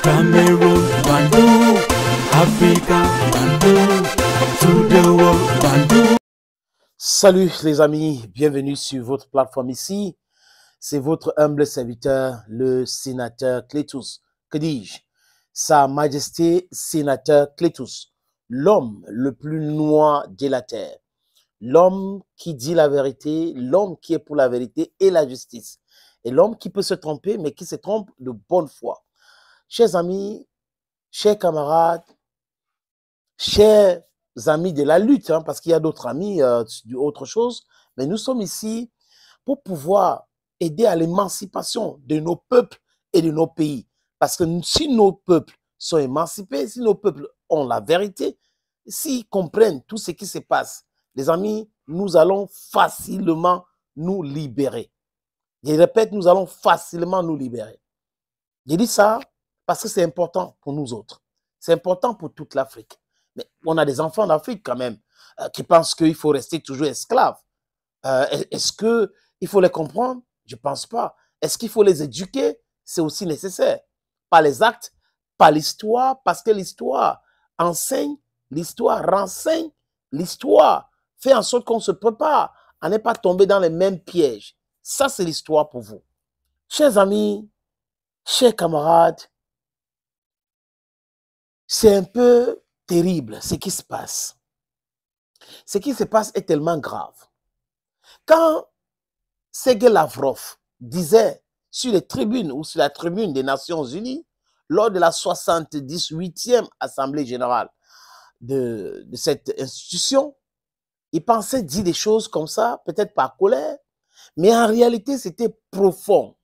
Cameroon, Bandung, Africa, Bandung, to the world, Bandung. Salut les amis, bienvenue sur votre plateforme ici. C'est votre humble serviteur, le sénateur Clétus. Que dis-je? Sa Majesté sénateur Clétus, l'homme le plus noir de la terre, l'homme qui dit la vérité, l'homme qui est pour la vérité et la justice, et l'homme qui peut se tromper, mais qui se trompe de bonne foi. Chers amis, chers camarades, chers amis de la lutte, hein, parce qu'il y a d'autres amis, autre chose, mais nous sommes ici pour pouvoir aider à l'émancipation de nos peuples et de nos pays. Parce que si nos peuples sont émancipés, si nos peuples ont la vérité, s'ils comprennent tout ce qui se passe, les amis, nous allons facilement nous libérer. Je répète, nous allons facilement nous libérer. Je dis ça parce que c'est important pour nous autres. C'est important pour toute l'Afrique. Mais on a des enfants d'Afrique quand même qui pensent qu'il faut rester toujours esclaves. Est-ce qu'il faut les comprendre? Je ne pense pas. Est-ce qu'il faut les éduquer? C'est aussi nécessaire. Pas les actes, pas l'histoire, parce que l'histoire enseigne, l'histoire renseigne, l'histoire fait en sorte qu'on se prépare à ne pas tomber dans les mêmes pièges. Ça, c'est l'histoire pour vous. Chers amis, chers camarades, c'est un peu terrible ce qui se passe. Ce qui se passe est tellement grave. Quand Sergei Lavrov disait sur les tribunes ou sur la tribune des Nations Unies, lors de la 78e Assemblée générale de cette institution, il pensait dire des choses comme ça, peut-être par colère, mais en réalité, c'était profond.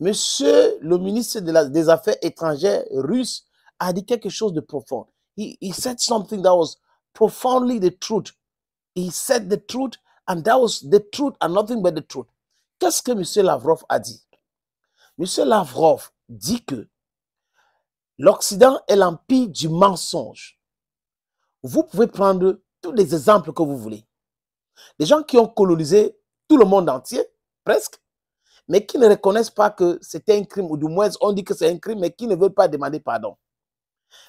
Monsieur le ministre des Affaires étrangères russe a dit quelque chose de profond. He said something that was profoundly the truth. He said the truth and that was the truth and nothing but the truth. Qu'est-ce que monsieur Lavrov a dit? Monsieur Lavrov dit que l'Occident est l'empire du mensonge. Vous pouvez prendre tous les exemples que vous voulez. Les gens qui ont colonisé tout le monde entier, presque, mais qui ne reconnaissent pas que c'était un crime, ou du moins on dit que c'est un crime, mais qui ne veulent pas demander pardon.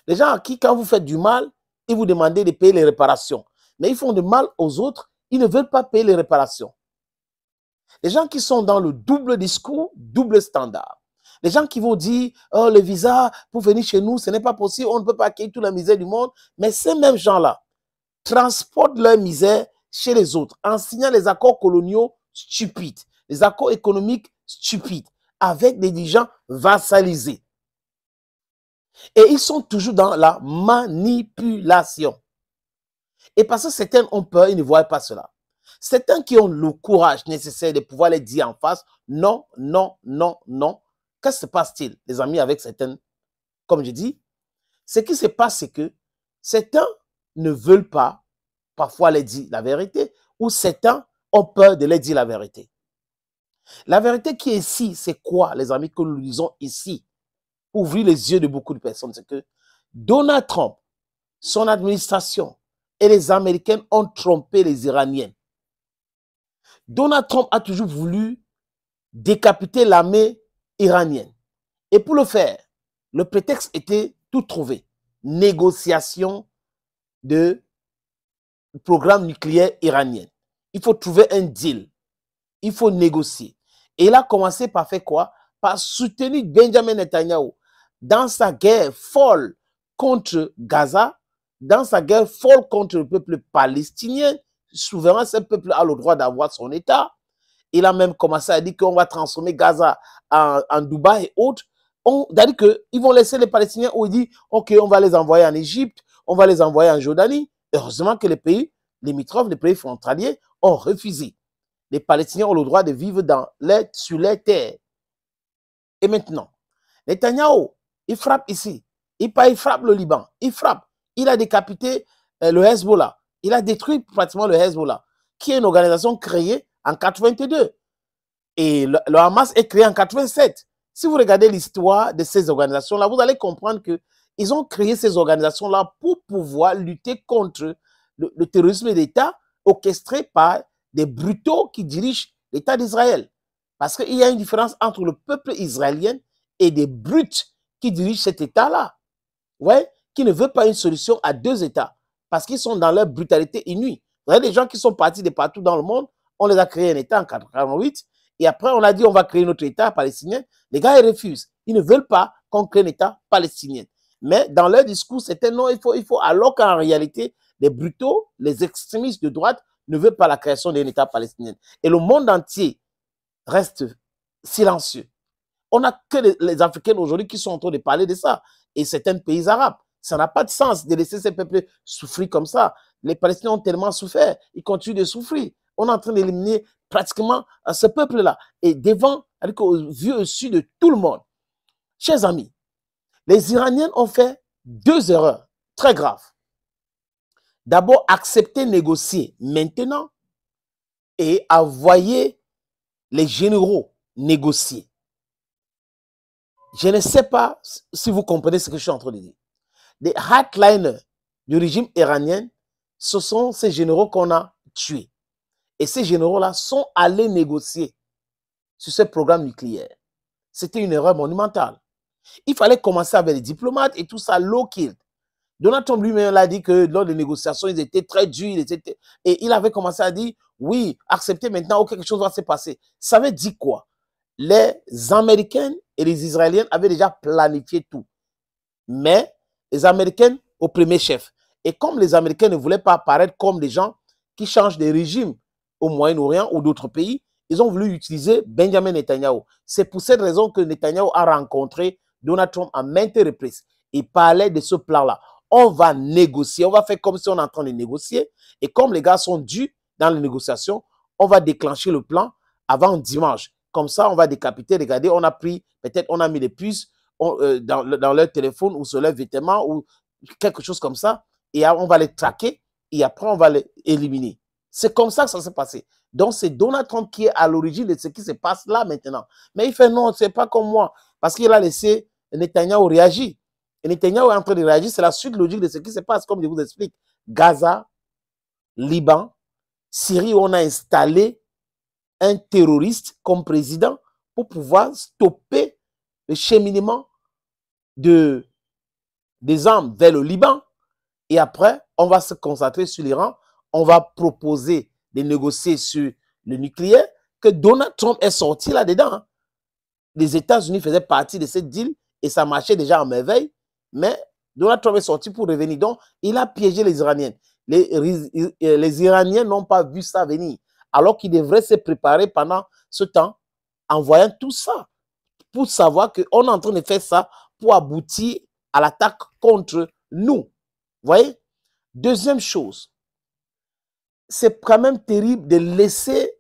Les gens à qui, quand vous faites du mal, ils vous demandent de payer les réparations. Mais ils font du mal aux autres, ils ne veulent pas payer les réparations. Les gens qui sont dans le double discours, double standard. Les gens qui vont dire, oh, le visa pour venir chez nous, ce n'est pas possible, on ne peut pas accueillir toute la misère du monde. Mais ces mêmes gens-là transportent leur misère chez les autres en signant les accords coloniaux stupides, les accords économiques stupides, avec des dirigeants vassalisés. Et ils sont toujours dans la manipulation. Et parce que certains ont peur, ils ne voient pas cela. Certains qui ont le courage nécessaire de pouvoir les dire en face, non, non, non, non. Qu'est-ce qui se passe-t-il, les amis, avec certains? Comme je dis, ce qui se passe, c'est que certains ne veulent pas parfois les dire la vérité, ou certains ont peur de les dire la vérité. La vérité qui est ici, c'est quoi, les amis, que nous disons ici? Ouvrir les yeux de beaucoup de personnes, c'est que Donald Trump, son administration et les Américains ont trompé les Iraniens. Donald Trump a toujours voulu décapiter l'armée iranienne. Et pour le faire, le prétexte était tout trouvé. Négociation de programme nucléaire iranien. Il faut trouver un deal. Il faut négocier. Et il a commencé par faire quoi? Par soutenir Benjamin Netanyahu dans sa guerre folle contre Gaza, dans sa guerre folle contre le peuple palestinien. Souverain, ce peuple a le droit d'avoir son État. Il a même commencé à dire qu'on va transformer Gaza en Dubaï et autres. C'est-à-dire qu'ils vont laisser les Palestiniens où ils disent, OK, on va les envoyer en Égypte, on va les envoyer en Jordanie. Heureusement que les pays limitrophes, les pays frontaliers ont refusé. Les Palestiniens ont le droit de vivre sur les terres. Et maintenant, Netanyahou, il frappe ici. Il frappe le Liban. Il frappe. Il a décapité le Hezbollah. Il a détruit pratiquement le Hezbollah, qui est une organisation créée en 82. Et le Hamas est créé en 87. Si vous regardez l'histoire de ces organisations-là, vous allez comprendre qu'ils ont créé ces organisations-là pour pouvoir lutter contre le terrorisme d'État orchestré par des brutaux qui dirigent l'État d'Israël. Parce qu'il y a une différence entre le peuple israélien et des brutes qui dirigent cet État-là. Ouais, qui ne veut pas une solution à deux États parce qu'ils sont dans leur brutalité inouïe. Vous voyez, les gens qui sont partis de partout dans le monde, on les a créé un État en 1948 et après on a dit on va créer notre État palestinien. Les gars, ils refusent. Ils ne veulent pas qu'on crée un État palestinien. Mais dans leur discours, c'était non, il faut, alors qu'en réalité, les brutaux, les extrémistes de droite ne veulent pas la création d'un État palestinien. Et le monde entier reste silencieux. On n'a que les Africains aujourd'hui qui sont en train de parler de ça. Et certains pays arabes. Ça n'a pas de sens de laisser ces peuples souffrir comme ça. Les Palestiniens ont tellement souffert. Ils continuent de souffrir. On est en train d'éliminer pratiquement ce peuple-là. Et devant, aux yeux au-dessus de tout le monde. Chers amis, les Iraniens ont fait deux erreurs très graves. D'abord, accepter, négocier maintenant et envoyer les généraux négocier. Je ne sais pas si vous comprenez ce que je suis en train de dire. Les hardliners du régime iranien, ce sont ces généraux qu'on a tués. Et ces généraux-là sont allés négocier sur ce programme nucléaire. C'était une erreur monumentale. Il fallait commencer avec les diplomates et tout ça, low killed. Donald Trump lui-même a dit que lors des négociations, ils étaient très durs. Et il avait commencé à dire, oui, acceptez maintenant ou quelque chose va se passer. Ça veut dire quoi? Les Américains et les Israéliens avaient déjà planifié tout. Mais les Américains au premier chef. Et comme les Américains ne voulaient pas apparaître comme des gens qui changent de régime au Moyen-Orient ou d'autres pays, ils ont voulu utiliser Benjamin Netanyahu. C'est pour cette raison que Netanyahu a rencontré Donald Trump à maintes reprises. Il parlait de ce plan-là. On va négocier, on va faire comme si on est en train de négocier. Et comme les gars sont dus dans les négociations, on va déclencher le plan avant dimanche. Comme ça, on va décapiter. Regardez, on a pris, peut-être on a mis des puces dans leur téléphone ou sur leur vêtement ou quelque chose comme ça. Et on va les traquer et après on va les éliminer. C'est comme ça que ça s'est passé. Donc c'est Donald Trump qui est à l'origine de ce qui se passe là maintenant. Mais il fait non, c'est pas comme moi. Parce qu'il a laissé Netanyahu réagir. Et Netanyahu est en train de réagir. C'est la suite logique de ce qui se passe, comme je vous explique. Gaza, Liban, Syrie, où on a installé un terroriste comme président pour pouvoir stopper le cheminement des armes vers le Liban. Et après, on va se concentrer sur l'Iran. On va proposer de négocier sur le nucléaire, que Donald Trump est sorti là-dedans. Hein. Les États-Unis faisaient partie de cette deal et ça marchait déjà en merveille. Mais Donald Trump est sorti pour revenir. Donc, il a piégé les Iraniens. Les Iraniens n'ont pas vu ça venir. Alors qu'ils devraient se préparer pendant ce temps en voyant tout ça. Pour savoir qu'on est en train de faire ça pour aboutir à l'attaque contre nous. Vous voyez? Deuxième chose, c'est quand même terrible de laisser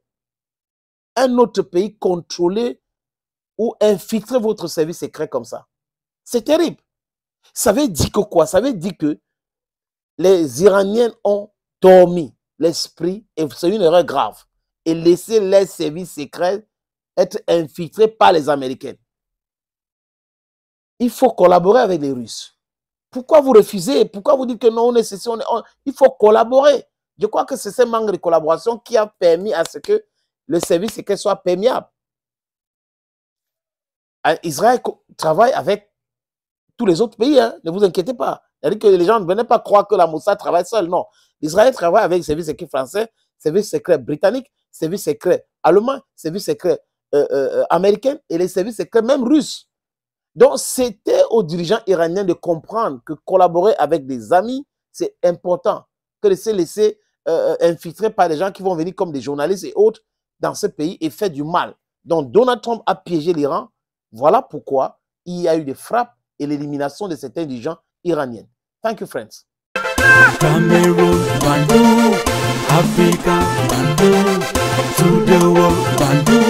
un autre pays contrôler ou infiltrer votre service secret comme ça. C'est terrible. Ça veut dire que quoi? Ça veut dire que les Iraniens ont dormi l'esprit, et c'est une erreur grave, et laisser les services secrets être infiltrés par les Américains. Il faut collaborer avec les Russes. Pourquoi vous refusez? Pourquoi vous dites que non, il faut collaborer? Je crois que c'est ce manque de collaboration qui a permis à ce que le service secret soit perméable. Israël travaille avec tous les autres pays, hein, ne vous inquiétez pas. C'est-à-dire que les gens ne venaient pas croire que la Mossad travaille seul, non. Israël travaille avec les services secrets français, services secrets britanniques, services secrets allemands, services secrets américains et les services secrets même russes. Donc, c'était aux dirigeants iraniens de comprendre que collaborer avec des amis, c'est important, que de se laisser infiltrer par des gens qui vont venir comme des journalistes et autres dans ce pays et faire du mal. Donc, Donald Trump a piégé l'Iran. Voilà pourquoi il y a eu des frappes et l'élimination de certains dirigeants iraniens. Thank you, friends. Cameroon, Bandung, Africa, Bandung, to the world, Bandung.